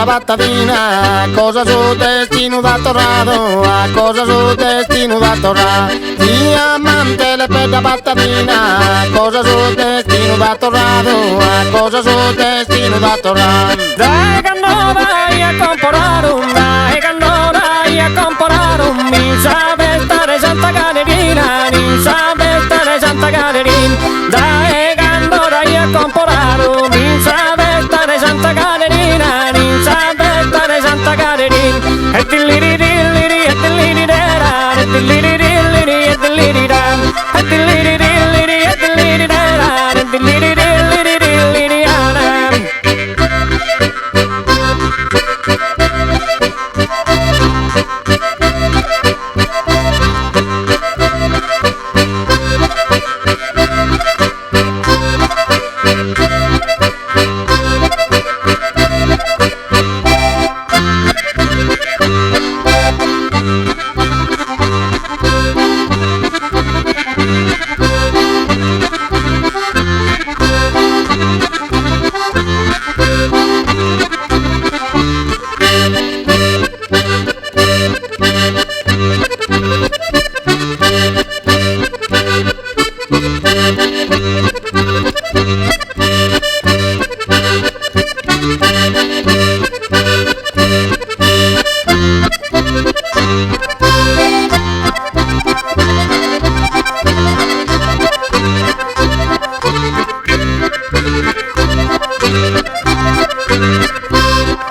peda battavina, cosa su destino da tornado, a cosa su destino da tornado. Diamante le peda battavina, cosa su destino da tornado, a cosa su destino da tornado. Dai che non vai a comprare un, dai che non vai a comprare un, mi sa stare Santa Caterina, mi sa stare Santa Caterina. Dai che non vai a comprare un, mi sa stare Santa Caterina, mi sa stare Santa Caterina. E dilliri e dilliri-dera, e dilliri-dilliri e dilliri-da, e dilliri-dilliri e dilliri-dera, e dilliri-dilliri-dilliri-ana.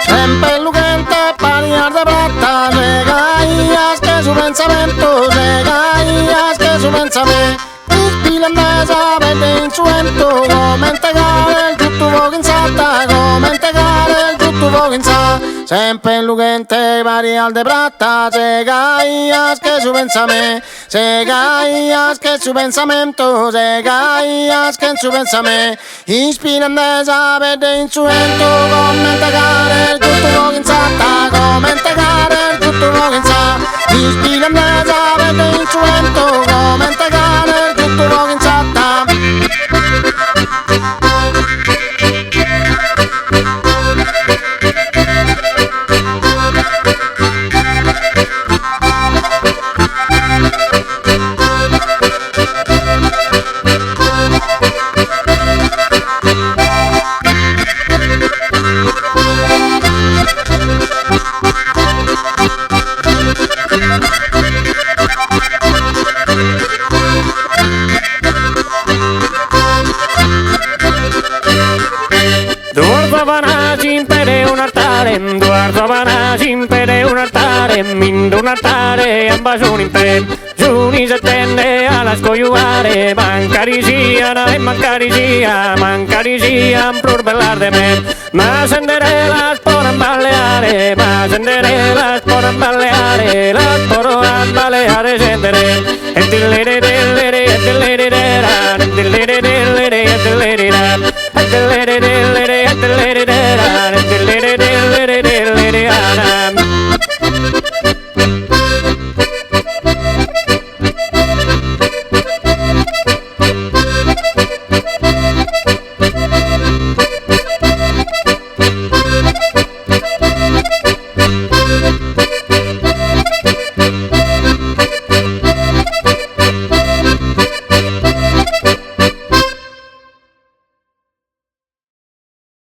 Sempre lucente, pariar de plata, regaías que su pensamiento, regaías que su pensamiento. Isbilandesa, verde insuento, come integrare il tutto voginzata, come integrare il tutto voginzata. Sempre lucente, pariar de plata, regaías que su pensamiento, regaías que su pensamiento, regaías que su pensamiento. Isbilandesa, verde insuento, come integrare il tutto voginzata, come integrare il tutto voginzata. Isbilandesa, verde insuento, come integrare il tutto voginzata. Guarda Vanagi impede un altare, mindo un altare, ambascioni in te, giuni se tende alla scoiuare, mancari sia, pur bellar de me, ma sendere la spora a balleare, ma sendere la spora a balleare, la sporo a balleare sendere, e dillere, e dillere,